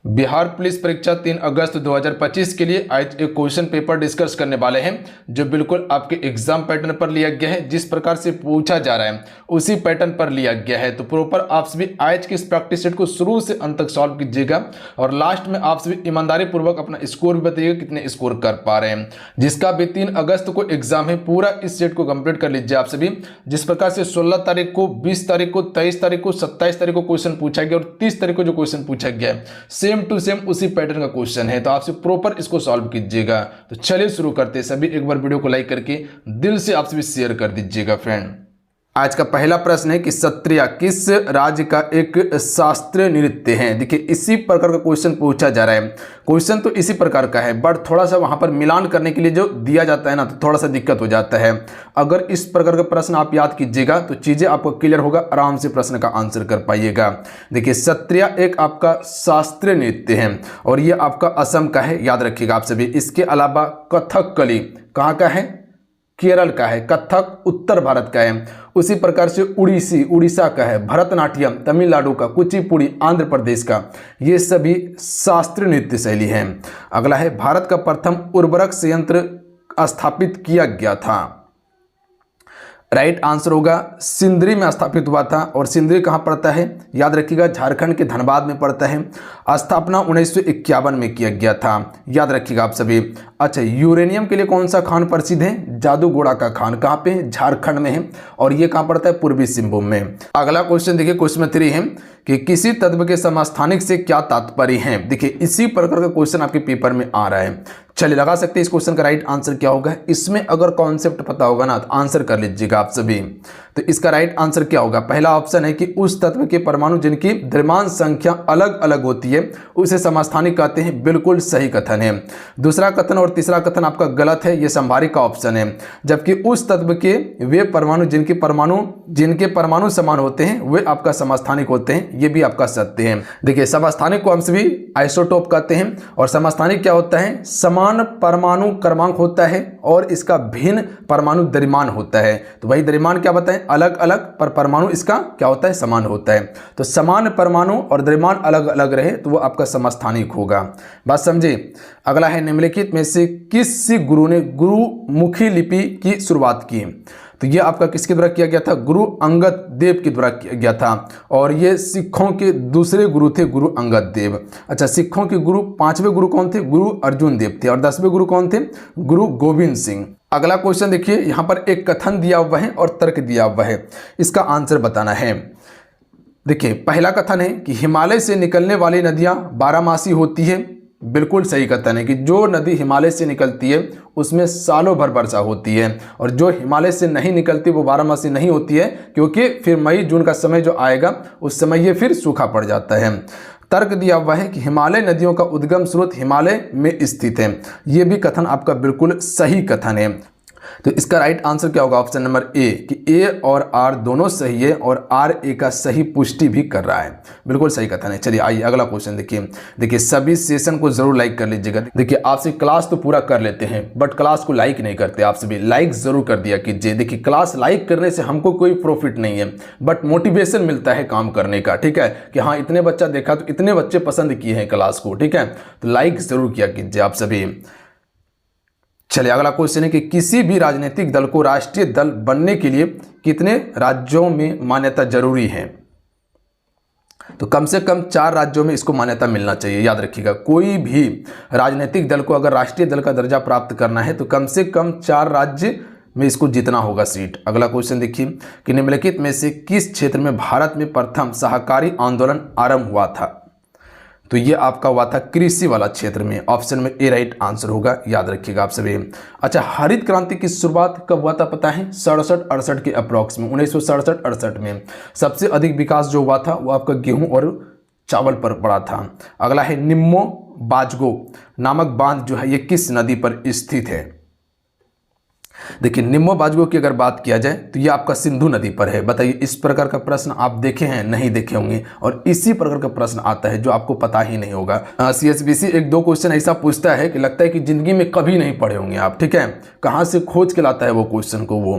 Bihar police परीक्षा 3 अगस्त 2025 के लिए आज एक क्वेश्चन पेपर डिस्कस करने वाले हैं जो बिल्कुल आपके एग्जाम पैटर्न पर लिया गया है। जिस प्रकार से पूछा जा रहा है उसी पैटर्न पर लिया गया है। तो प्रॉपर आप सभी आज के इस प्रैक्टिस सेट को शुरू से अंत तक सॉल्व कीजिएगा और लास्ट में आप सभी ईमानदारी पूर्वक अपना स्कोर भी बताइएगा कितने स्कोर कर पा रहे हैं। जिसका भी 3 अगस्त को एग्जाम है पूरा इस सेट को कंप्लीट कर लीजिए आप सभी। जिस प्रकार से 16 तारीख को, 20 तारीख को, 23 तारीख को, 27 तारीख को क्वेश्चन पूछा गया और 30 तारीख को जो क्वेश्चन पूछा गया है सेम टू सेम उसी पैटर्न का क्वेश्चन है। तो आपसे प्रॉपर इसको सॉल्व कीजिएगा। तो चलिए शुरू करते हैं। सभी एक बार वीडियो को लाइक करके दिल से आप सभी शेयर कर दीजिएगा फ्रेंड। आज का पहला प्रश्न है कि सत्रिया किस राज्य का एक शास्त्रीय नृत्य है। देखिए इसी प्रकार का क्वेश्चन पूछा जा रहा है। क्वेश्चन तो इसी प्रकार का है बट थोड़ा सा वहां पर मिलान करने के लिए जो दिया जाता है ना तो थोड़ा सा दिक्कत हो जाता है। अगर इस प्रकार का प्रश्न आप याद कीजिएगा तो चीजें आपको क्लियर होगा, आराम से प्रश्न का आंसर कर पाइएगा। देखिए सत्रिया एक आपका शास्त्रीय नृत्य है और ये आपका असम का है, याद रखिएगा आप सभी। इसके अलावा कथकली कहाँ का है? केरल का है। कथक उत्तर भारत का है। उसी प्रकार से उड़ीसा का है। भरतनाट्यम तमिलनाडु का। कुचिपुड़ी आंध्र प्रदेश का। ये सभी शास्त्रीय नृत्य शैली हैं। अगला है भारत का प्रथम उर्वरक संयंत्र स्थापित किया गया था। राइट आंसर होगा सिंदरी में स्थापित हुआ था। और सिंदरी कहाँ पड़ता है? याद रखिएगा झारखंड के धनबाद में पड़ता है। स्थापना 1951 में किया गया था, याद रखिएगा आप सभी। अच्छा, यूरेनियम के लिए कौन सा खान प्रसिद्ध है? जादूगोड़ा का खान। कहाँ पे है? झारखंड में है और ये कहाँ पड़ता है? पूर्वी सिंहभूम में। अगला क्वेश्चन देखिए, क्वेश्चन 3 है कि किसी तत्व के समस्थानिक से क्या तात्पर्य है। देखिए इसी प्रकार का क्वेश्चन आपके पेपर में आ रहा है। चलिए लगा सकते हैं इस क्वेश्चन का राइट आंसर क्या होगा। इसमें अगर कॉन्सेप्ट पता होगा ना तो आंसर कर लीजिएगा आप सभी। तो इसका राइट आंसर क्या होगा? पहला ऑप्शन है कि उस तत्व के परमाणु जिनकी द्रव्यमान संख्या अलग अलग होती है उसे समस्थानिक कहते हैं। बिल्कुल सही कथन है। दूसरा कथन और तीसरा कथन आपका गलत है, ये संभारी का ऑप्शन है। जबकि उस तत्व के वे परमाणु जिनके परमाणु समान होते हैं वे आपका समस्थानिक होते हैं, ये भी आपका सत्य है। देखिए समस्थानिक को हम सभी आइसोटोप कहते हैं और समस्थानिक क्या होता है? समान परमाणु क्रमांक होता है और इसका भिन्न परमाणु द्रव्यमान होता है। तो वही द्रव्यमान क्या बताएं? अलग अलग पर परमाणु इसका क्या होता है? समान होता है। तो समान परमाणु और द्रव्यमान अलग अलग रहे तो वो आपका समस्थानिक होगा। बात समझे। अगला है निम्नलिखित में से किस गुरु ने गुरुमुखी लिपि की शुरुआत की? तो ये आपका किसके द्वारा किया गया था? गुरु अंगद देव के द्वारा किया गया था और ये सिखों के दूसरे गुरु थे, गुरु अंगद देव। अच्छा, सिखों के गुरु 5वें गुरु कौन थे? गुरु अर्जुन देव थे। और 10वें गुरु कौन थे? गुरु गोविंद सिंह। अगला क्वेश्चन देखिए, यहाँ पर एक कथन दिया हुआ है और तर्क दिया हुआ है, इसका आंसर बताना है। देखिए पहला कथन है कि हिमालय से निकलने वाली नदियां बारहमासी होती है। बिल्कुल सही कथन है कि जो नदी हिमालय से निकलती है उसमें सालों भर वर्षा होती है और जो हिमालय से नहीं निकलती वो बारहमासी नहीं होती है, क्योंकि फिर मई जून का समय जो आएगा उस समय ये फिर सूखा पड़ जाता है। तर्क दिया हुआ है कि हिमालय नदियों का उद्गम स्रोत हिमालय में स्थित है। ये भी कथन आपका बिल्कुल सही कथन है। तो इसका राइट आंसर क्या होगा? ऑप्शन नंबर ए कि ए और आर दोनों सही है और आर ए का सही पुष्टि भी कर रहा है। बिल्कुल सही कथन है। चलिए आइए अगला क्वेश्चन देखिए। देखिए सभी सेशन को जरूर लाइक कर लीजिएगा। देखिए आपसे क्लास तो पूरा कर लेते हैं बट क्लास को लाइक नहीं करते। आप सभी लाइक जरूर कर दिया कीजिए। देखिए क्लास लाइक करने से हमको कोई प्रॉफिट नहीं है बट मोटिवेशन मिलता है काम करने का। ठीक है कि हाँ इतने बच्चा देखा तो इतने बच्चे पसंद किए हैं क्लास को। ठीक है तो लाइक जरूर किया कीजिए आप सभी। चलिए अगला क्वेश्चन है कि किसी भी राजनीतिक दल को राष्ट्रीय दल बनने के लिए कितने राज्यों में मान्यता जरूरी है? तो कम से कम 4 राज्यों में इसको मान्यता मिलना चाहिए। याद रखिएगा कोई भी राजनीतिक दल को अगर राष्ट्रीय दल का दर्जा प्राप्त करना है तो कम से कम 4 राज्य में इसको जीतना होगा सीट। अगला क्वेश्चन देखिए कि निम्नलिखित में से किस क्षेत्र में भारत में प्रथम सहकारी आंदोलन आरंभ हुआ था? तो ये आपका हुआ था कृषि वाला क्षेत्र में। ऑप्शन में ए राइट आंसर होगा, याद रखिएगा आप सभी। अच्छा, हरित क्रांति की शुरुआत कब हुआ था पता है? 67-68 के अप्रॉक्स में, 1967-68 में सबसे अधिक विकास जो हुआ था वो आपका गेहूं और चावल पर पड़ा था। अगला है निम्मो बाजगो नामक बांध जो है ये किस नदी पर स्थित है? देखिए निम्मो बाजगो की अगर बात किया जाए तो ये आपका सिंधु नदी पर है। बताइए इस प्रकार का प्रश्न आप देखे हैं? नहीं देखे होंगे और इसी प्रकार का प्रश्न आता है जो आपको पता ही नहीं होगा। CSBC 1-2 क्वेश्चन ऐसा पूछता है कि लगता है कि जिंदगी में कभी नहीं पढ़े होंगे आप। ठीक है, कहां से खोज के लाता है वो क्वेश्चन को। वो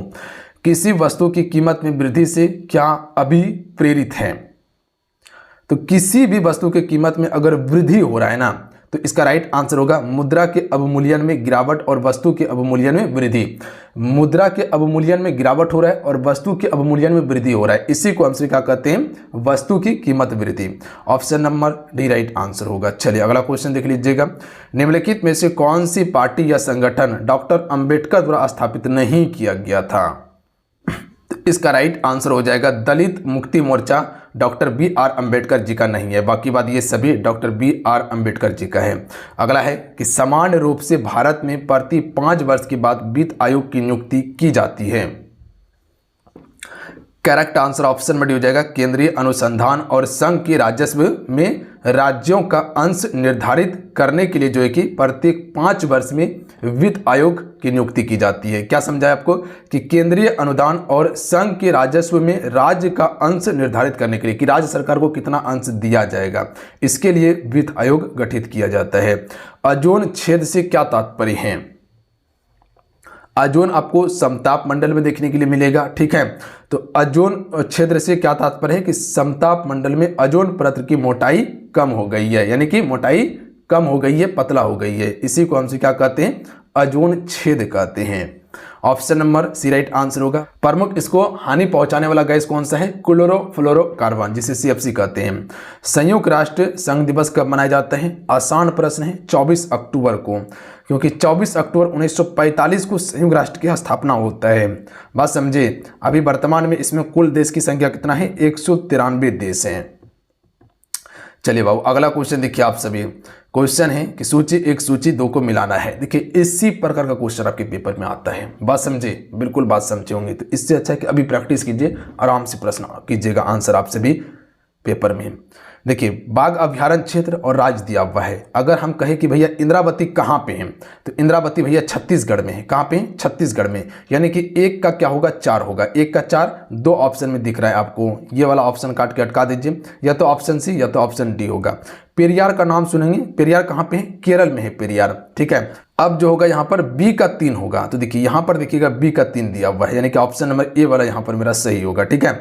किसी वस्तु की कीमत में वृद्धि से क्या अभिप्रेरित है? तो किसी भी वस्तु की कीमत में अगर वृद्धि हो रहा है ना, तो इसका राइट आंसर होगा मुद्रा के अवमूल्यन में गिरावट और वस्तु के अवमूल्यन में वृद्धि। मुद्रा के अवमूल्यन में गिरावट हो रहा है और वस्तु के अवमूल्यन में वृद्धि हो रहा है, इसी को हमसे क्या कहते हैं, वस्तु की कीमत वृद्धि। Option number D right answer होगा। चलिए अगला क्वेश्चन देख लीजिएगा। निम्नलिखित में से कौन सी पार्टी या संगठन डॉक्टर अंबेडकर द्वारा स्थापित नहीं किया गया था? इसका राइट आंसर हो जाएगा दलित Mukti Morcha. Doctor B are Ambedkar ji का नहीं है, बाकी बात ये सभी doctor B are Ambedkar ji का है। अगला है कि समान रूप से भारत में प्रति 5 वर्ष के बाद वित्त आयोग की नियुक्ति की जाती है। करेक्ट आंसर ऑप्शन में डी हो जाएगा केंद्रीय अनुसंधान और संघ के राजस्व में राज्यों का अंश निर्धारित करने के लिए जो है कि प्रत्येक 5 वर्ष में वित्त आयोग की नियुक्ति की जाती है। क्या समझा है आपको कि केंद्रीय अनुदान और संघ के राजस्व में राज्य का अंश निर्धारित करने के लिए कि राज्य सरकार को कितना अंश दिया जाएगा, इसके लिए वित्त आयोग गठित किया जाता है। ओजोन छेद से क्या तात्पर्य है? ओजोन आपको समताप मंडल में देखने के लिए मिलेगा, ठीक है। तो ओजोन क्षेत्र से क्या तात्पर्य है कि समताप मंडल में ओजोन परत की मोटाई कम हो गई है, यानी कि मोटाई कम हो गई है, पतला हो गई है, इसी को हमसे क्या कहते हैं, ओजोन छेद कहते हैं। Option number C right answer होगा। प्रमुख इसको हानि पहुंचाने वाला गैस कौन सा है? क्लोरोफ्लोरोकार्बन, जिसे CFC कहते हैं। संयुक्त राष्ट्र संघ दिवस कब मनाया जाता है? आसान प्रश्न है, 24 अक्टूबर को, क्योंकि 24 अक्टूबर 1945 को संयुक्त राष्ट्र की स्थापना होता है। बात समझे। अभी वर्तमान में इसमें कुल देश की संख्या कितना है? 193 देश हैं। चलिए बाबू अगला क्वेश्चन देखिए आप सभी। क्वेश्चन है कि सूची 1 सूची 2 को मिलाना है। देखिए इसी प्रकार का क्वेश्चन आपके पेपर में आता है। बात समझे, बिल्कुल बात समझे होंगे। तो इससे अच्छा है कि अभी प्रैक्टिस कीजिए, आराम से प्रश्न कीजिएगा, आंसर आप सभी पेपर में। देखिए बाघ अभ्यारण्य क्षेत्र और राज्य दिया हुआ है। अगर हम कहें कि भैया इंद्रावती कहाँ पे है, तो इंद्रावती भैया छत्तीसगढ़ में है। कहाँ पे है? छत्तीसगढ़ में। यानी कि 1 का क्या होगा? 4 होगा। 1 का 4 2 ऑप्शन में दिख रहा है आपको, ये वाला ऑप्शन काट के अटका दीजिए, या तो ऑप्शन सी या तो ऑप्शन डी होगा। पेरियार का नाम सुनेंगे, पेरियार कहाँ पे है? केरल में है पेरियार, ठीक है। अब जो होगा यहाँ पर बी का 3 होगा, तो देखिए यहाँ पर देखिएगा बी का 3 दिया हुआ है, यानी कि ऑप्शन नंबर ए वाला यहाँ पर मेरा सही होगा, ठीक है।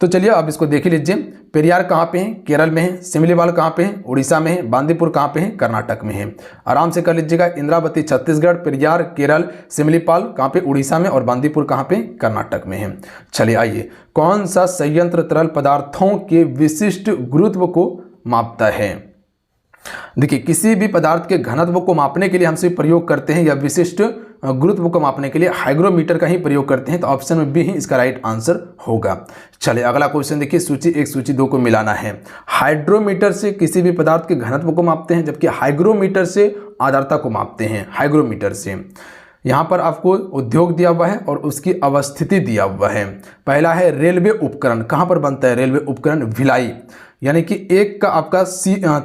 तो चलिए अब इसको देख लीजिए। पेरियार कहाँ पे है? केरल में है। सिमलीपाल कहाँ पे है? उड़ीसा में है। बांदीपुर कहाँ पे है? कर्नाटक में है। आराम से कर लीजिएगा। इंद्रावती छत्तीसगढ़, पेरियार केरल, सिमलीपाल कहाँ पे? उड़ीसा में, और बांदीपुर कहाँ पे? कर्नाटक में है। चलिए आइए, कौन सा संयंत्र तरल पदार्थों के विशिष्ट गुरुत्व को मापता है? देखिए किसी भी पदार्थ के घनत्व को मापने के लिए हमसे प्रयोग करते हैं या विशिष्ट गुरुत्व को मापने के लिए हाइग्रोमीटर का ही प्रयोग करते हैं। तो ऑप्शन में बी ही इसका राइट आंसर होगा। चलिए अगला क्वेश्चन देखिए। सूची 1 सूची 2 को मिलाना है। हाइड्रोमीटर से किसी भी पदार्थ के घनत्व को मापते हैं, जबकि हाइग्रोमीटर से आर्द्रता को मापते हैं। हाइग्रोमीटर से यहाँ पर आपको उद्योग दिया हुआ है और उसकी अवस्थिति दिया हुआ है। पहला है रेलवे उपकरण। कहाँ पर बनता है रेलवे उपकरण? भिलाई, यानी कि 1 का आपका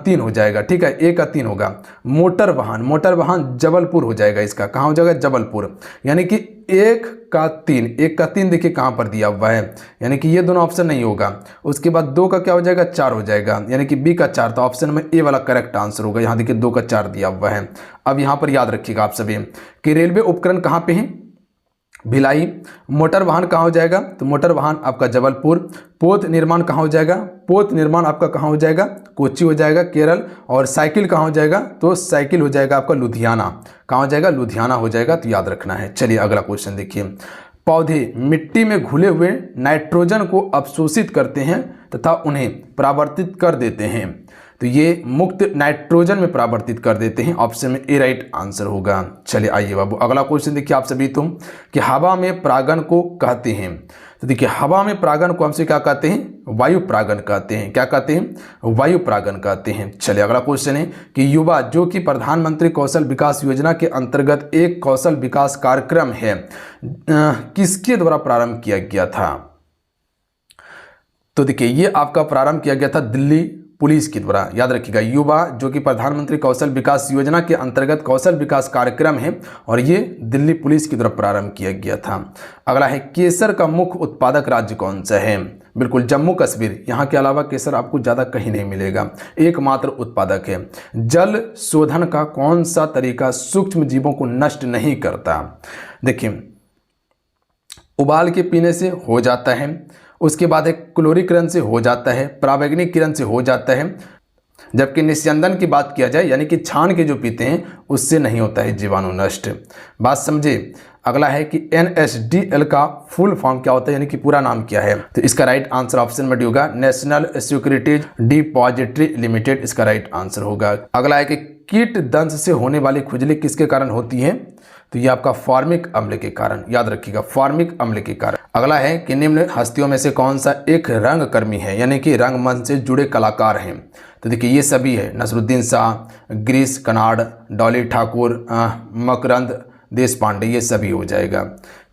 3 हो जाएगा, ठीक है। 1 का 3 होगा। मोटर वाहन, मोटर वाहन जबलपुर हो जाएगा। इसका कहाँ हो जाएगा? जबलपुर, यानी कि 1 का 3 देखिए कहाँ पर दिया हुआ है, यानी कि ये दोनों ऑप्शन नहीं होगा। उसके बाद 2 का क्या हो जाएगा? 4 हो जाएगा, यानी कि बी का 4। तो ऑप्शन में ए वाला करेक्ट आंसर होगा। यहाँ देखिए 2 का 4 दिया हुआ है। अब यहाँ पर याद रखिएगा आप सभी कि रेलवे उपकरण कहाँ पे है? भिलाई। मोटर वाहन कहाँ हो जाएगा? तो मोटर वाहन आपका जबलपुर। पोत निर्माण कहाँ हो जाएगा? पोत निर्माण आपका कहाँ हो जाएगा? कोच्चि हो जाएगा, केरल। और साइकिल कहाँ हो जाएगा? तो साइकिल हो जाएगा आपका लुधियाना। कहाँ हो जाएगा? लुधियाना हो जाएगा। तो याद रखना है। चलिए अगला क्वेश्चन देखिए। पौधे मिट्टी में घुले हुए नाइट्रोजन को अवशोषित करते हैं तथा उन्हें परावर्तित कर देते हैं। तो ये मुक्त नाइट्रोजन में परावर्तित कर देते हैं। ऑप्शन में ए राइट आंसर होगा। चलिए आइए बाबू अगला क्वेश्चन देखिए आप सभी तुम कि हवा में परागन को कहते हैं। तो देखिए हवा में परागन को हमसे क्या कहते हैं? वायु परागन कहते हैं। क्या कहते हैं? वायु परागन कहते हैं। चलिए अगला क्वेश्चन है कि युवा जो कि प्रधानमंत्री कौशल विकास योजना के अंतर्गत एक कौशल विकास कार्यक्रम है, किसके द्वारा प्रारंभ किया गया था? तो देखिए ये आपका प्रारंभ किया गया था दिल्ली पुलिस के द्वारा। याद रखिएगा, युवा जो कि प्रधानमंत्री कौशल विकास योजना के अंतर्गत कौशल विकास कार्यक्रम है और ये दिल्ली पुलिस की द्वारा प्रारंभ किया गया था। अगला है केसर का मुख्य उत्पादक राज्य कौन सा है? बिल्कुल जम्मू कश्मीर। यहाँ के अलावा केसर आपको ज़्यादा कहीं नहीं मिलेगा, एकमात्र उत्पादक है। जल शोधन का कौन सा तरीका सूक्ष्म जीवों को नष्ट नहीं करता? देखिए उबाल के पीने से हो जाता है, उसके बाद एक क्लोरीय किरण से हो जाता है, पराबैंगनी किरण से हो जाता है, जबकि निस्यंदन की बात किया जाए यानी कि छान के जो पीते हैं उससे नहीं होता है जीवाणु नष्ट। बात समझे। अगला है कि NSDL का फुल फॉर्म क्या होता है यानी कि पूरा नाम क्या है। तो इसका राइट आंसर ऑप्शन में डी होगा, नेशनल सिक्योरिटीज डिपॉजिटरी लिमिटेड इसका राइट आंसर होगा। अगला है कि कीट दंश से होने वाली खुजली किसके कारण होती है। तो ये आपका फॉर्मिक अम्ल के कारण, याद रखिएगा फॉर्मिक अम्ल के कारण। अगला है कि निम्न हस्तियों में से कौन सा एक रंगकर्मी है यानी कि रंगमंच से जुड़े कलाकार हैं। तो देखिए ये सभी है, नसरुद्दीन शाह, गिरीश कर्नाड, डॉली ठाकुर, मकरंद देश पांडे, ये सभी हो जाएगा।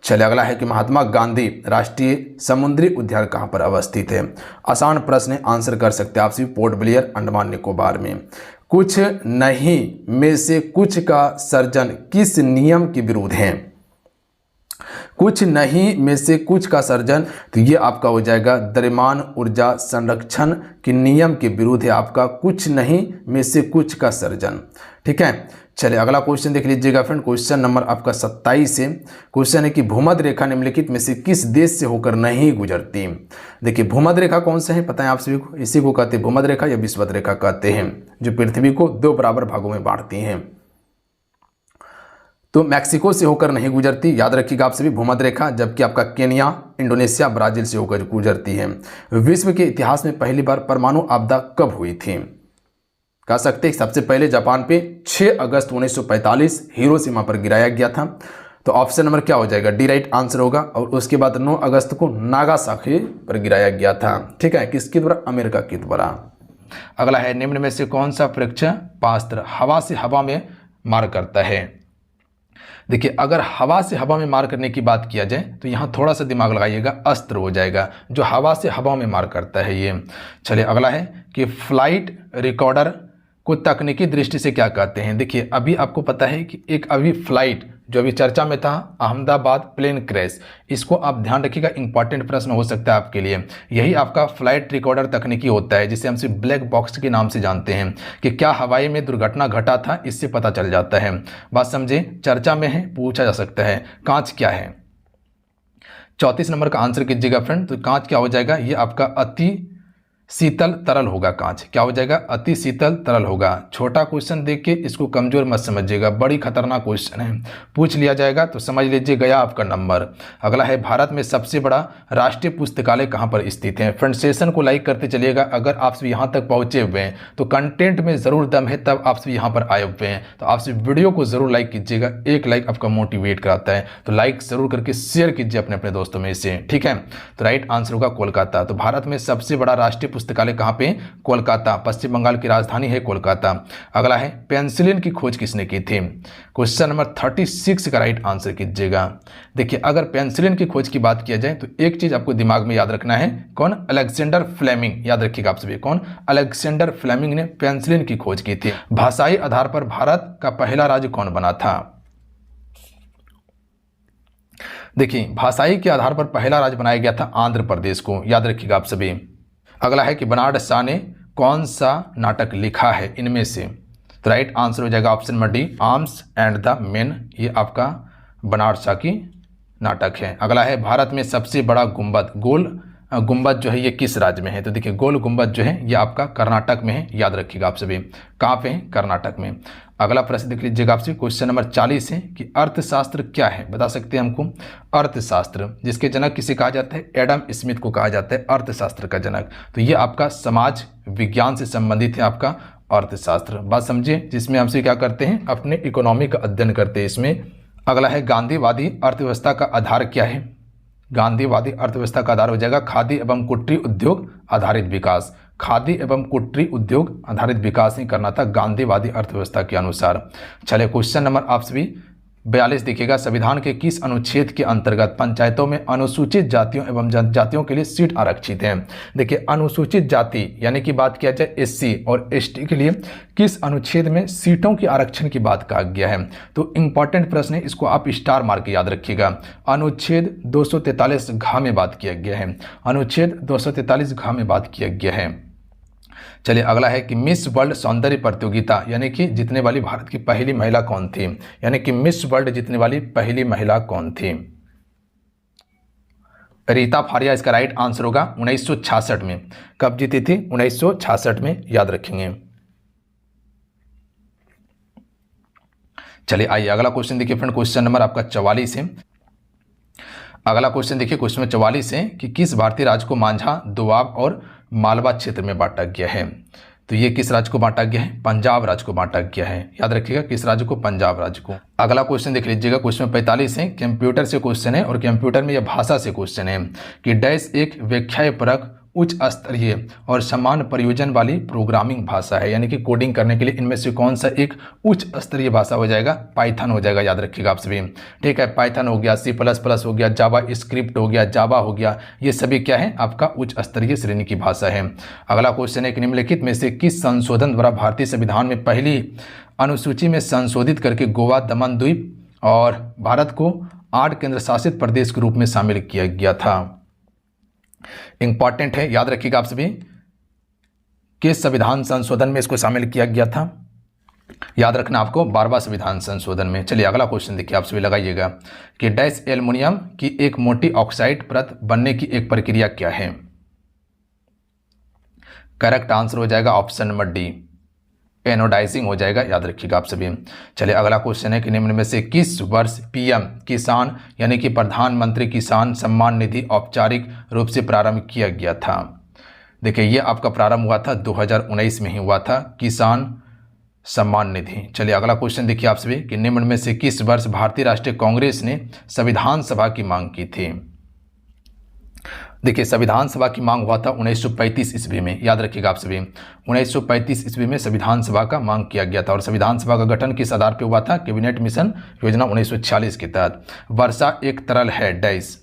चलिए अगला है कि महात्मा गांधी राष्ट्रीय समुद्री उद्यान कहाँ पर अवस्थित है। आसान प्रश्न है, आंसर कर सकते हैं आप सभी। पोर्ट ब्लेयर, अंडमान निकोबार में। कुछ नहीं में से कुछ का सर्जन किस नियम के विरुद्ध है। कुछ नहीं में से कुछ का सर्जन, तो ये आपका हो जाएगा द्रव्यमान ऊर्जा संरक्षण के नियम के विरुद्ध है आपका कुछ नहीं में से कुछ का सर्जन। ठीक है। चलिए अगला क्वेश्चन देख लीजिएगा फ्रेंड, क्वेश्चन नंबर आपका 27 है। क्वेश्चन है कि भूमध्य रेखा निम्नलिखित में से किस देश से होकर नहीं गुजरती। देखिए भूमध्य रेखा कौन सा है पता है आप सभी को, इसी को कहते हैं भूमध्य रेखा या विषुवत रेखा कहते हैं, जो पृथ्वी को 2 बराबर भागों में बांटती हैं। तो मैक्सिको से होकर नहीं गुजरती, याद रखिएगा आप सभी भूमध्य रेखा, जबकि आपका केन्या, इंडोनेशिया, ब्राजील से होकर गुजरती है। विश्व के इतिहास में पहली बार परमाणु आपदा कब हुई थी। कह सकते हैं सबसे पहले जापान पे 6 अगस्त 1945 हिरोशिमा पर गिराया गया था। तो ऑप्शन नंबर क्या हो जाएगा, डी राइट आंसर होगा। और उसके बाद 9 अगस्त को नागासाकी पर गिराया गया था। ठीक है, किसके द्वारा, अमेरिका के द्वारा। अगला है निम्न में से कौन सा प्रक्षेपास्त्र हवा से हवा में मार करता है। देखिए अगर हवा से हवा में मार करने की बात किया जाए तो यहाँ थोड़ा सा दिमाग लगाइएगा, अस्त्र हो जाएगा जो हवा से हवा में मार करता है ये। चलिए अगला है कि फ्लाइट रिकॉर्डर को तकनीकी दृष्टि से क्या कहते हैं। देखिए अभी आपको पता है कि एक अभी फ्लाइट जो अभी चर्चा में था, अहमदाबाद प्लेन क्रैश, इसको आप ध्यान रखिएगा, इंपॉर्टेंट प्रश्न हो सकता है आपके लिए। यही आपका फ्लाइट रिकॉर्डर तकनीकी होता है, जिसे हम सिर्फ ब्लैक बॉक्स के नाम से जानते हैं कि क्या हवाई में दुर्घटना घटा था, इससे पता चल जाता है। बात समझे, चर्चा में है, पूछा जा सकता है। कांच क्या है, 34 नंबर का आंसर कीजिएगा फ्रेंड। तो कांच क्या हो जाएगा, ये आपका अति शीतल तरल होगा। कांच क्या हो जाएगा, अति शीतल तरल होगा। छोटा क्वेश्चन देख के इसको कमजोर मत समझिएगा, बड़ी खतरनाक क्वेश्चन है, पूछ लिया जाएगा तो समझ लीजिए गया आपका नंबर। अगला है भारत में सबसे बड़ा राष्ट्रीय पुस्तकालय कहाँ पर स्थित है। फ्रेंड सेशन को लाइक करते चलिएगा। अगर आप सब यहाँ तक पहुँचे हुए हैं तो कंटेंट में ज़रूर दम है, तब आप सब यहाँ पर आए हुए हैं। तो आप सब वीडियो को ज़रूर लाइक कीजिएगा, एक लाइक आपका मोटिवेट कराता है। तो लाइक ज़रूर करके शेयर कीजिए अपने अपने दोस्तों में से। ठीक है, तो राइट आंसर होगा कोलकाता। तो भारत में सबसे बड़ा राष्ट्रीय पुस्तकालय कहाँ पे, कोलकाता। पश्चिम बंगाल की राजधानी है कोलकाता। अगला है पेनिसिलिन की खोज किसने की थी। क्वेश्चन नंबर 36 का राइट आंसर कीजिएगा। देखिए अगर पेनिसिलिन की खोज की बात किया जाए तो एक चीज आपको दिमाग में याद रखना है, कौन, अलेक्जेंडर फ्लेमिंग। याद रखिएगा आप सभी, कौन, अलेक्जेंडर फ्लेमिंग ने पेनिसिलिन की खोज की थी। भाषाई आधार पर भारत का पहला राज्य कौन बना था। देखिए भाषाई के आधार पर पहला राज्य बनाया गया था आंध्र प्रदेश को, याद रखिएगा आप सभी। अगला है कि बनारड शाह ने कौन सा नाटक लिखा है इनमें से। तो राइट आंसर हो जाएगा option number D, arms and the main, ये आपका बनारड शाह की नाटक है। अगला है भारत में सबसे बड़ा गुंबद, गोल गुंबद जो है ये किस राज्य में है। तो देखिए गोल गुंबद जो है ये आपका कर्नाटक में है, याद रखिएगा आप सभी। कहाँ पे है, कर्नाटक में। अगला प्रश्न देख लीजिएगा आपसे, क्वेश्चन नंबर 40 है कि अर्थशास्त्र क्या है, बता सकते हैं हमको। अर्थशास्त्र जिसके जनक किसे कहा जाता है, एडम स्मिथ को कहा जाता है अर्थशास्त्र का जनक। तो ये आपका समाज विज्ञान से संबंधित है आपका अर्थशास्त्र। बात समझिए, जिसमें हमसे क्या करते हैं, अपने इकोनॉमी का अध्ययन करते हैं इसमें। अगला है गांधीवादी अर्थव्यवस्था का आधार क्या है। गांधीवादी अर्थव्यवस्था का आधार हो जाएगा खादी एवं कुटीर उद्योग आधारित विकास। खादी एवं कुटीर उद्योग आधारित विकास ही करना था गांधीवादी अर्थव्यवस्था के अनुसार। चलिए क्वेश्चन नंबर आप सभी 42 देखिएगा, संविधान के किस अनुच्छेद के अंतर्गत पंचायतों में अनुसूचित जातियों एवं जनजातियों के लिए सीट आरक्षित है। देखिए अनुसूचित जाति यानी कि बात किया जाए एससी और एसटी के लिए किस अनुच्छेद में सीटों के आरक्षण की बात कहा गया है। तो इंपॉर्टेंट प्रश्न है, इसको आप स्टार मार के याद रखिएगा। अनुच्छेद 243 घ में बात किया गया है, अनुच्छेद 243 घ में बात किया गया है। चलिए अगला है कि मिस वर्ल्ड सौंदर्य प्रतियोगिता यानी कि जीतने वाली भारत की पहली महिला कौन थी। यानी कि मिस वर्ल्ड जीतने वाली पहली महिला कौन थी। रीता फारिया इसका राइट आंसर होगा 1966 में। कब जीती थी? 1966 में, याद रखेंगे। चलिए आइए अगला क्वेश्चन देखिए फ्रेंड, क्वेश्चन नंबर आपका 44 है। अगला क्वेश्चन देखिए क्वेश्चन में 44 है कि किस भारतीय राज्य को मांझा, दोआब और मालवा क्षेत्र में बांटा गया है? तो ये किस राज्य को बांटा गया है? पंजाब राज्य को बांटा गया है। याद रखिएगा किस राज्य को? पंजाब राज्य को। अगला क्वेश्चन देख लीजिएगा, क्वेश्चन 45 है, कंप्यूटर से क्वेश्चन है और कंप्यूटर में यह भाषा से क्वेश्चन है कि डैश एक व्याख्यापरक, उच्च स्तरीय और समान प्रयोजन वाली प्रोग्रामिंग भाषा है, यानी कि कोडिंग करने के लिए इनमें से कौन सा एक उच्च स्तरीय भाषा हो जाएगा? पाइथन हो जाएगा। याद रखिएगा आप सभी, ठीक है। पाइथन हो गया, C++ हो गया, जावा स्क्रिप्ट हो गया, जावा हो गया, ये सभी क्या है? आपका उच्च स्तरीय श्रेणी की भाषा है। अगला क्वेश्चन है कि निम्नलिखित में से किस संशोधन द्वारा भारतीय संविधान में पहली अनुसूची में संशोधित करके गोवा, दमन द्वीप और भारत को 8 केंद्र शासित प्रदेश के रूप में शामिल किया गया था? इंपॉर्टेंट है, याद रखिएगा आप सभी, किस संविधान संशोधन में इसको शामिल किया गया था? याद रखना आपको 12वां संविधान संशोधन में। चलिए अगला क्वेश्चन देखिए, आप सभी लगाइएगा कि डैश एल्युमिनियम की एक मोटी ऑक्साइड परत बनने की एक प्रक्रिया क्या है? करेक्ट आंसर हो जाएगा ऑप्शन नंबर डी, एनोडाइजिंग हो जाएगा। याद रखिएगा आप सभी। चलिए अगला क्वेश्चन है कि निम्न में से किस वर्ष पीएम किसान यानी कि प्रधानमंत्री किसान सम्मान निधि औपचारिक रूप से प्रारंभ किया गया था? देखिए ये आपका प्रारंभ हुआ था 2019 में ही हुआ था, किसान सम्मान निधि। चलिए अगला क्वेश्चन देखिए आप सभी कि निम्न में से किस वर्ष भारतीय राष्ट्रीय कांग्रेस ने संविधान सभा की मांग की थी? देखिए संविधान सभा की मांग हुआ था 1935 ईस्वी में। याद रखिएगा आप सभी, 1935 ईस्वी में संविधान सभा का मांग किया गया था। और संविधान सभा का गठन किस आधार पर हुआ था? कैबिनेट मिशन योजना 1946 के तहत। वर्षा एक तरल है डैश,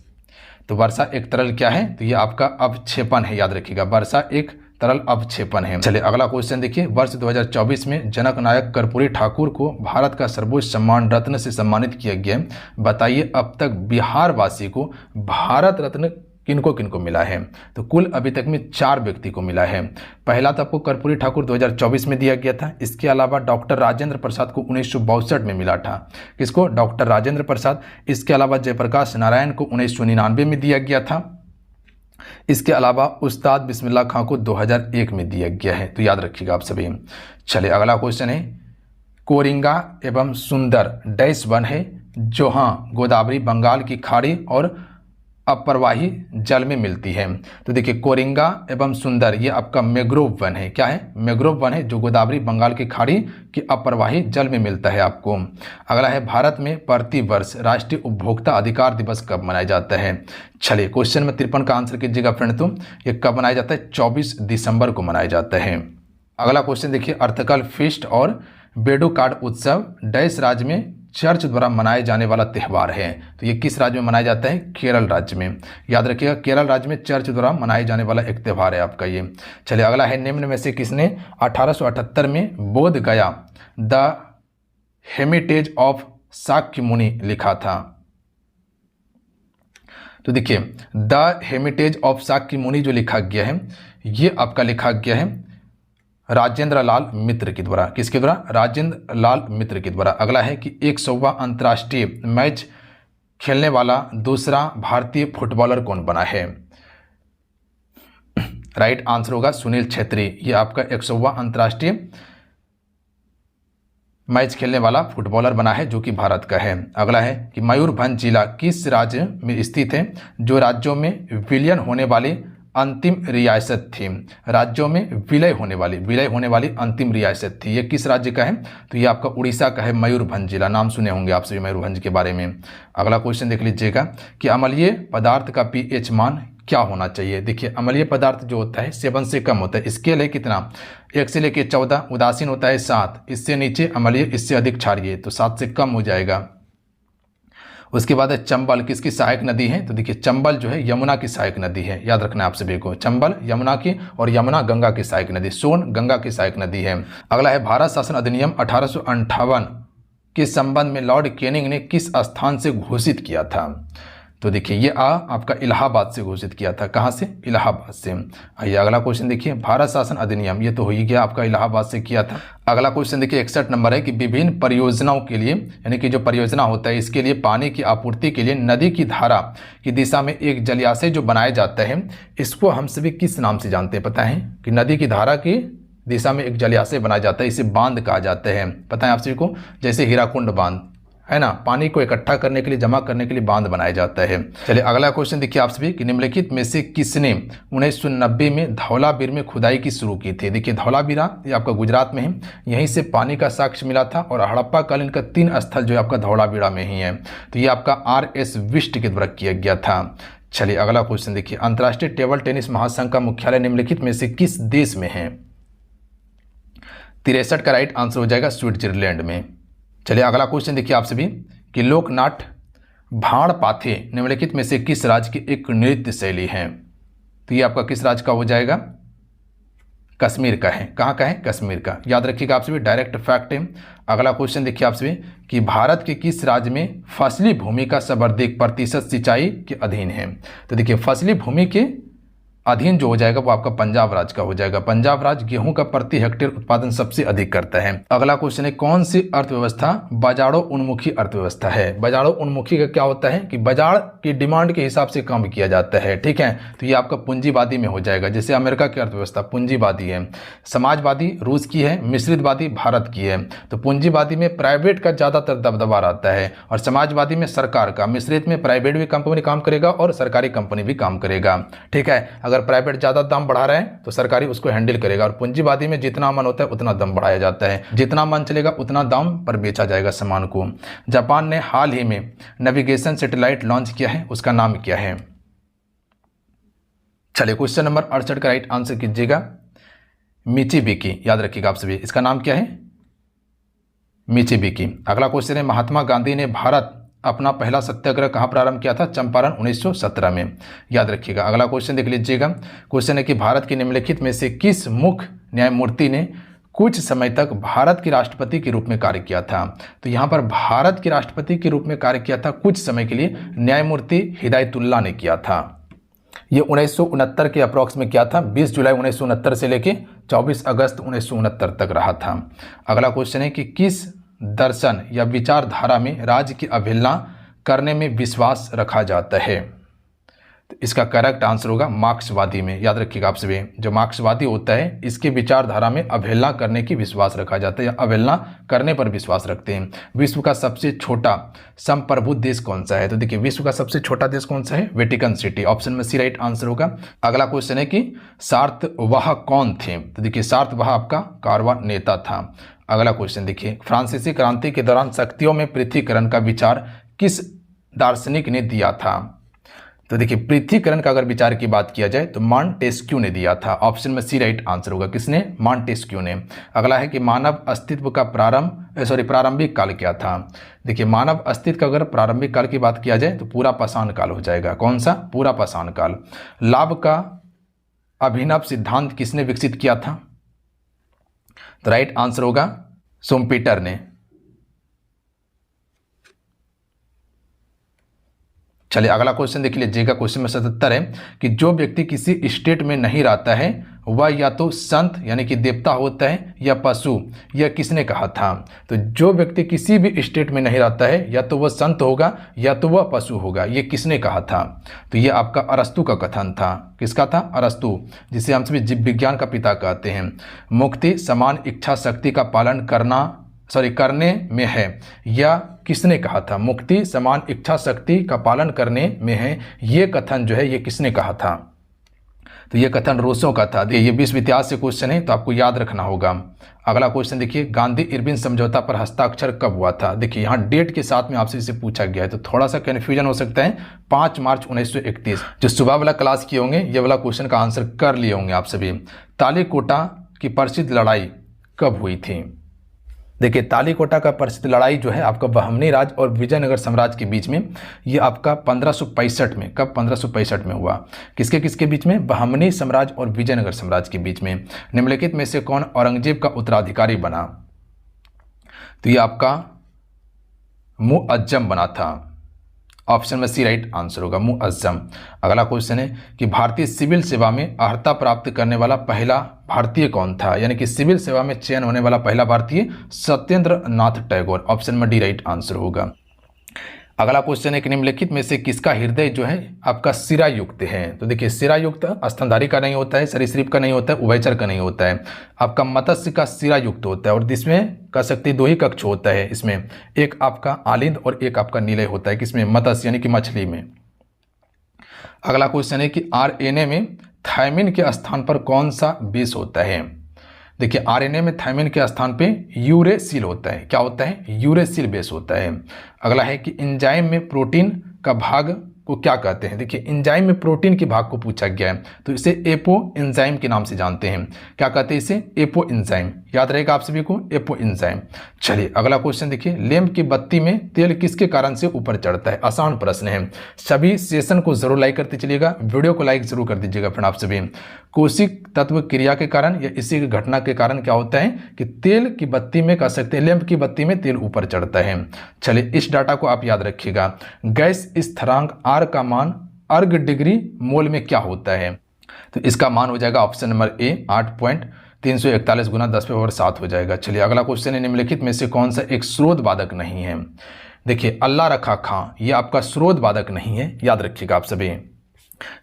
तो वर्षा एक तरल क्या है? तो ये आपका अवक्षेपण है। याद रखिएगा वर्षा एक तरल अवक्षेपण है। चलिए अगला क्वेश्चन देखिए, वर्ष 2024 में जनक नायक कर्पूरी ठाकुर को भारत का सर्वोच्च सम्मान रत्न से सम्मानित किया गया। बताइए अब तक बिहार वासी को भारत रत्न किनको किनको मिला है? तो कुल अभी तक में 4 व्यक्ति को मिला है। पहला तो आपको कर्पूरी ठाकुर 2024 में दिया गया था। इसके अलावा डॉक्टर राजेंद्र प्रसाद को 1962 में मिला था। किसको? डॉक्टर राजेंद्र प्रसाद। इसके अलावा जयप्रकाश नारायण को 1999 में दिया गया था। इसके अलावा उस्ताद बिस्मिल्लाह खां को 2001 में दिया गया है। तो याद रखिएगा आप सभी। चलिए अगला क्वेश्चन है, कोरिंगा एवं सुंदर डैश वन है जो गोदावरी, बंगाल की खाड़ी और अप्रवाही जल में मिलती है। तो देखिए कोरिंगा एवं सुंदर ये आपका मैंग्रोव वन है। क्या है? मैंग्रोव वन है जो गोदावरी, बंगाल की खाड़ी के अप्रवाही जल में मिलता है आपको। अगला है, भारत में प्रति वर्ष राष्ट्रीय उपभोक्ता अधिकार दिवस कब मनाया जाता है? चलिए क्वेश्चन में 53 का आंसर कीजिएगा फ्रेंड। तो ये कब मनाया जाता है? 24 दिसंबर को मनाया जाता है। अगला क्वेश्चन देखिए, अर्थकल फीस्ट और बेडू कार्ड उत्सव डैश राज्य में चर्च द्वारा मनाए जाने वाला त्यौहार है। तो ये किस राज्य में मनाया जाता है? केरल राज्य में। याद रखिएगा केरल राज्य में चर्च द्वारा मनाए जाने वाला एक त्यौहार है आपका ये। चलिए अगला है, निम्न में से किसने 1878 में बोध गया द हेमिटेज ऑफ शाक्यमुनि लिखा था? तो देखिए द हेमिटेज ऑफ शाक्यमुनि जो लिखा गया है ये आपका लिखा गया है राजेंद्र लाल मित्र के द्वारा। किसके द्वारा? राजेंद्र लाल मित्र के द्वारा। अगला है कि 100वां अंतर्राष्ट्रीय मैच खेलने वाला दूसरा भारतीय फुटबॉलर कौन बना है? राइट आंसर होगा सुनील छेत्री। ये आपका 100वां अंतर्राष्ट्रीय मैच खेलने वाला फुटबॉलर बना है जो कि भारत का है। अगला है कि मयूरभंज जिला किस राज्य में स्थित है जो राज्यों में विलयन होने वाली अंतिम रियासत थी? राज्यों में विलय होने वाली अंतिम रियासत थी। ये किस राज्य का है? तो ये आपका उड़ीसा का है, मयूरभंज जिला। नाम सुने होंगे आप सभी मयूरभंज के बारे में। अगला क्वेश्चन देख लीजिएगा कि अम्लीय पदार्थ का पीएच मान क्या होना चाहिए? देखिए अम्लीय पदार्थ जो होता है 7 से कम होता है। स्केल है कितना? 1 से लेकर 14। उदासीन होता है 7, इससे नीचे अम्लीय, इससे अधिक क्षारीय, तो 7 से कम हो जाएगा। उसके बाद है चंबल किसकी सहायक नदी है? तो देखिए चंबल जो है यमुना की सहायक नदी है। याद रखना है आप सभी को, चंबल यमुना की और यमुना गंगा की सहायक नदी, सोन गंगा की सहायक नदी है। अगला है, भारत शासन अधिनियम 1858 के संबंध में लॉर्ड कैनिंग ने किस स्थान से घोषित किया था? तो देखिए ये आपका इलाहाबाद से घोषित किया था। कहाँ से? इलाहाबाद से। आइए अगला क्वेश्चन देखिए, भारत शासन अधिनियम, ये तो हो ही गया, आपका इलाहाबाद से किया था। अगला क्वेश्चन देखिए 61 नंबर है कि विभिन्न परियोजनाओं के लिए, यानी कि जो परियोजना होता है इसके लिए पानी की आपूर्ति के लिए नदी की धारा की दिशा में एक जलाशय जो बनाया जाता है, इसको हम सभी किस नाम से जानते हैं? पता है कि नदी की धारा की दिशा में एक जलाशय बनाया जाता है, इसे बांध कहा जाता है। पता है आप सभी को? जैसे हीराकुंड बांध है ना, पानी को इकट्ठा करने के लिए, जमा करने के लिए बांध बनाया जाता है। चलिए अगला क्वेश्चन देखिए आप सभी कि निम्नलिखित में से किसने 1990 में धौलावीर में खुदाई की शुरू की थी? देखिए धौलावीरा ये आपका गुजरात में है, यहीं से पानी का साक्ष्य मिला था और हड़प्पा कालीन का 3 स्थल जो है आपका धौलावीरा में ही है। तो ये आपका RS विष्ट के द्वारा किया गया था। चलिए अगला क्वेश्चन देखिए, अंतर्राष्ट्रीय टेबल टेनिस महासंघ का मुख्यालय निम्नलिखित में से किस देश में है? 63 का राइट आंसर हो जाएगा स्विट्जरलैंड में। चलिए अगला क्वेश्चन देखिए आप सभी कि लोकनाट्य भाड़ पाथे निम्नलिखित में से किस राज्य की एक नृत्य शैली है? तो ये आपका किस राज्य का हो जाएगा? कश्मीर का है। कहाँ का है? कश्मीर का। याद रखिएगा आप सभी, डायरेक्ट फैक्ट है। अगला क्वेश्चन देखिए आप सभी कि भारत के किस राज्य में फसली भूमि का सर्वाधिक प्रतिशत सिंचाई के अधीन है? तो देखिए फसली भूमि के अधीन जो हो जाएगा वो आपका पंजाब राज्य का हो जाएगा। पंजाब राज्य गेहूं का प्रति हेक्टेयर उत्पादन सबसे अधिक करता है। अगला क्वेश्चन है, कौन सी अर्थव्यवस्था बाजारों उन्मुखी अर्थव्यवस्था है? बाजारों उन्मुखी का क्या होता है कि बाजार की डिमांड के हिसाब से काम किया जाता है, ठीक है। तो ये आपका पूंजीवादी में हो जाएगा। जैसे अमेरिका की अर्थव्यवस्था पूंजीवादी है, समाजवादी रूस की है, मिश्रितवादी भारत की है। तो पूंजीवादी में प्राइवेट का ज़्यादातर दबदबा रहता है और समाजवादी में सरकार का, मिश्रित में प्राइवेट भी कंपनी काम करेगा और सरकारी कंपनी भी काम करेगा, ठीक है। अगर प्राइवेट ज़्यादा दाम बढ़ा रहे हैं तो सरकारी उसको हैंडल करेगा और पूंजीवादी में जितना मन होता है उतना दाम बढ़ाया जाता है, जितना मन चलेगा उतना दाम पर बेचा जाएगा सामान को। जापान ने हाल ही में नेविगेशन सैटेलाइट लॉन्च किया है, उसका नाम क्या है? चलिए क्वेश्चन नंबर 68 का राइट आंसर कीजिएगा मिचिबिकी। याद रखिएगा आप सभी, इसका नाम क्या है? मिचिबिकी। अगला क्वेश्चन है, महात्मा गांधी ने भारत अपना पहला सत्याग्रह कहाँ प्रारंभ किया था? चंपारण 1917 में। याद रखिएगा। अगला क्वेश्चन देख लीजिएगा। क्वेश्चन है कि भारत के निम्नलिखित में से किस मुख्य न्यायमूर्ति ने कुछ समय तक भारत के राष्ट्रपति के रूप में कार्य किया था? तो यहाँ पर भारत के राष्ट्रपति के रूप में कार्य किया था कुछ समय के लिए न्यायमूर्ति हिदायतुल्लाह ने किया था। ये 1969 के अप्रॉक्स में किया था, 20 जुलाई 1969 से लेके 24 अगस्त 1969 तक रहा था। अगला क्वेश्चन है कि किस दर्शन या विचारधारा में राज्य की अवहेलना करने में विश्वास रखा जाता है? तो इसका करेक्ट आंसर होगा मार्क्सवादी में। याद रखिएगा आप सभी, जो मार्क्सवादी होता है इसके विचारधारा में अवहेलना करने की विश्वास रखा जाता है या अवहेलना करने पर विश्वास रखते हैं। विश्व का सबसे छोटा संप्रभु देश कौन सा है? तो देखिए विश्व का सबसे छोटा देश कौन सा है? Vatican city. ऑप्शन में सी राइट आंसर होगा। अगला क्वेश्चन है कि सार्थवाह कौन थे? तो देखिए सार्थवाह आपका कारवा नेता था। अगला क्वेश्चन देखिए, फ्रांसीसी क्रांति के दौरान शक्तियों में पृथ्वीकरण का विचार किस दार्शनिक ने दिया था? तो देखिए पृथ्वीकरण का अगर विचार की बात किया जाए तो मॉन्टेस्क्यू ने दिया था। ऑप्शन में सी राइट आंसर होगा। किसने? मॉन्टेस्क्यू ने। अगला है कि मानव अस्तित्व का प्रारंभिक काल क्या था? देखिए मानव अस्तित्व का अगर प्रारंभिक काल की बात किया जाए तो पूरा पाषाण काल हो जाएगा। कौन सा? पूरा पाषाण काल। लाभ का अभिनव सिद्धांत किसने विकसित किया था? तो राइट आंसर होगा शुम्पेटर ने। चलिए अगला क्वेश्चन देख लीजिएगा। क्वेश्चन में 77 है कि जो व्यक्ति किसी स्टेट में नहीं रहता है वह या तो संत यानी कि देवता होता है या पशु, यह किसने कहा था? तो जो व्यक्ति किसी भी स्टेट में नहीं रहता है या तो वह संत होगा या तो वह पशु होगा, ये किसने कहा था? तो ये आपका अरस्तु का कथन था। किसका था? अरस्तु, जिसे हम सभी जीव विज्ञान का पिता कहते हैं। मुक्ति समान इच्छा शक्ति का पालन करने में है, या किसने कहा था? मुक्ति समान इच्छा शक्ति का पालन करने में है, ये कथन जो है ये किसने कहा था? तो ये कथन रूसों का था। ये विश्व इतिहास से क्वेश्चन है तो आपको याद रखना होगा। अगला क्वेश्चन देखिए, गांधी इरविन समझौता पर हस्ताक्षर कब हुआ था? देखिए यहाँ डेट के साथ में आपसे इसे पूछा गया है तो थोड़ा सा कन्फ्यूजन हो सकता है। 5 मार्च 1931। जो सुबह वाला क्लास किए होंगे ये वाला क्वेश्चन का आंसर कर लिए होंगे आप सभी। तालीकोटा की प्रसिद्ध लड़ाई कब हुई थी? देखिए तालीकोटा का प्रसिद्ध लड़ाई जो है आपका बहमनी राज और विजयनगर साम्राज्य के बीच में, ये आपका 1565 में, कब? 1565 में हुआ। किसके किसके बीच में? बहमनी साम्राज्य और विजयनगर साम्राज्य के बीच में। निम्नलिखित में से कौन औरंगजेब का उत्तराधिकारी बना? तो ये आपका मुअज्जम बना था। Option number C right answer होगा, मुअज्जम। अगला क्वेश्चन है कि भारतीय सिविल सेवा में अर्हता प्राप्त करने वाला पहला भारतीय कौन था, यानी कि सिविल सेवा में चयन होने वाला पहला भारतीय Satyendra Nath Tagore, option number D right answer होगा। अगला क्वेश्चन है कि निम्नलिखित में से किसका हृदय जो है आपका सिरायुक्त है। तो देखिए सिरायुक्त स्तनधारी का नहीं होता है, सरीसृप का नहीं होता है, उभयचर का नहीं होता है, आपका मत्स्य का सिरायुक्त होता है। और जिसमें कह सकते दो ही कक्ष होता है इसमें, एक आपका आलिंद और एक आपका निलय होता है, किसमें मत्स्य यानी कि मछली में। अगला क्वेश्चन है कि आरएनए में थायमिन के स्थान पर कौन सा बेस होता है। देखिए आरएनए में थायमिन के स्थान पे यूरेसिल होता है, क्या होता है, यूरेसिल बेस होता है। अगला है कि एंजाइम में प्रोटीन का भाग को क्या कहते हैं। देखिए एंजाइम में प्रोटीन के भाग को पूछा गया है, तो इसे एपो एंजाइम के नाम से जानते हैं। क्या कहते हैं इसे, एपो एंजाइम, याद रहेगा आप सभी को, एपो एंजाइम। चलिए अगला क्वेश्चन देखिए, लैंप की बत्ती में तेल किसके कारण से ऊपर चढ़ता है। आसान प्रश्न है, सभी सेशन को जरूर लाइक करते चलिएगा, वीडियो को लाइक जरूर कर दीजिएगा फ्रेंड आप सभी। कोशिक तत्व क्रिया के कारण या इसी घटना के कारण क्या होता है कि तेल की बत्ती में, कह सकते हैं लैंप की बत्ती में तेल ऊपर चढ़ता है। चलिए इस डाटा को आप याद रखिएगा। गैस स्थिरांक आर का मान अर्ग डिग्री मोल में क्या होता है। तो इसका मान हो जाएगा ऑप्शन नंबर ए 8.341 गुना 10⁻7 हो जाएगा। चलिए अगला क्वेश्चन है, निम्नलिखित में से कौन सा एक स्रोत वादक नहीं है। देखिए अल्लाह रखा खां ये आपका स्रोत वादक नहीं है, याद रखिएगा आप सभी,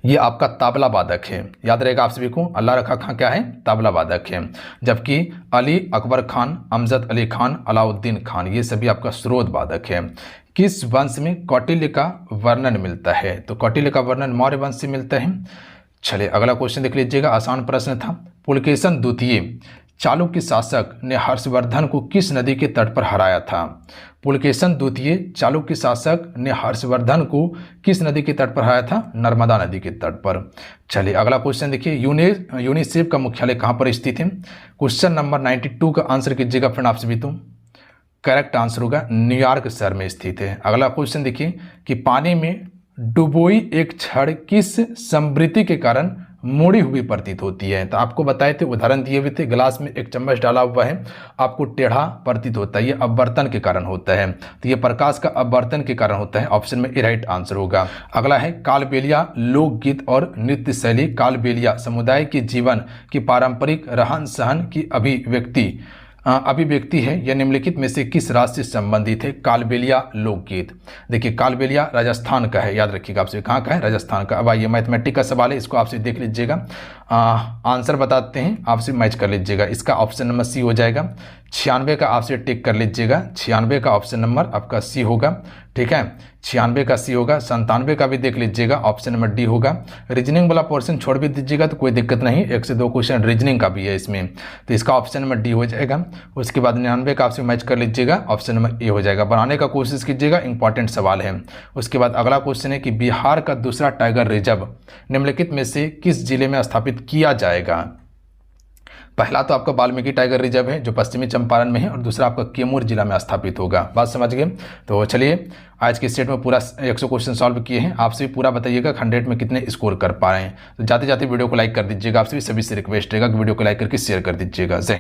ये आपका तबला वादक है। याद रहेगा आप सभी को, अल्लाह रखा खां क्या है, तबला वादक है। जबकि अली अकबर खान, अमजद अली खान, अलाउद्दीन खान ये सभी आपका स्रोत वादक है। किस वंश में कौटिल्य का वर्णन मिलता है। तो कौटिल्य का वर्णन मौर्य वंश से मिलता है। चलिए अगला क्वेश्चन देख लीजिएगा, आसान प्रश्न था। पुलकेशन द्वितीय चालुक्य शासक ने हर्षवर्धन को किस नदी के तट पर हराया था। पुलकेशन द्वितीय चालुक्य शासक ने हर्षवर्धन को किस नदी के तट पर हराया था, नर्मदा नदी के तट पर। चलिए अगला क्वेश्चन देखिए, यूनिसेफ का मुख्यालय कहाँ पर स्थित है। क्वेश्चन नंबर 92 का आंसर कीजिएगा फ्रेंड आप सभी। तो करेक्ट आंसर होगा न्यूयॉर्क शहर में स्थित है। अगला क्वेश्चन देखिए कि पानी में डुबोई एक छड़ किस समृद्धि के कारण मुड़ी हुई प्रतीत होती है। तो आपको बताए थे, उदाहरण दिए हुए थे, गिलास में एक चम्मच डाला हुआ है, आपको टेढ़ा प्रतीत होता है, ये अपवर्तन के कारण होता है। तो ये प्रकाश का अपवर्तन के कारण होता है, ऑप्शन में ए राइट आंसर होगा। अगला है कालबेलिया लोकगीत और नृत्य शैली। कालबेलिया समुदाय के जीवन की पारंपरिक रहन सहन की अभिव्यक्ति है। यह निम्नलिखित में से किस राज्य से संबंधित है। कालबेलिया लोकगीत, देखिए कालबेलिया राजस्थान का है, याद रखिएगा आपसे, कहाँ का है, राजस्थान का। अब आइए मैथमेटिक का सवाल है, इसको आपसे देख लीजिएगा, आंसर बताते हैं, आपसे मैच कर लीजिएगा। इसका ऑप्शन नंबर सी हो जाएगा। 96 का आपसे टिक कर लीजिएगा, 96 का ऑप्शन नंबर आपका सी होगा, ठीक है, 96 का सी होगा। 97 का भी देख लीजिएगा, ऑप्शन नंबर डी होगा। रीजनिंग वाला पोर्शन छोड़ भी दीजिएगा तो कोई दिक्कत नहीं, 1 से 2 क्वेश्चन रीजनिंग का भी है इसमें, तो इसका ऑप्शन नंबर डी हो जाएगा। उसके बाद 99 का आपसे मैच कर लीजिएगा, ऑप्शन नंबर ए हो जाएगा। बनाने का कोशिश कीजिएगा, इंपॉर्टेंट सवाल है। उसके बाद अगला क्वेश्चन है कि बिहार का दूसरा टाइगर रिजर्व निम्नलिखित में से किस जिले में स्थापित किया जाएगा। पहला तो आपका वाल्मीकि टाइगर रिजर्व है जो पश्चिमी चंपारण में है, और दूसरा आपका कैमूर जिला में स्थापित होगा। बात समझ गए। तो चलिए आज के सेट में पूरा 100 क्वेश्चन सॉल्व किए हैं। आपसे भी पूरा बताइएगा 100 में कितने स्कोर कर पा रहे हैं। तो जाते जाते वीडियो को लाइक कर दीजिएगा, आपसे भी सभी से रिक्वेस्ट रहेगा कि वीडियो को लाइक करके शेयर कर दीजिएगा। जय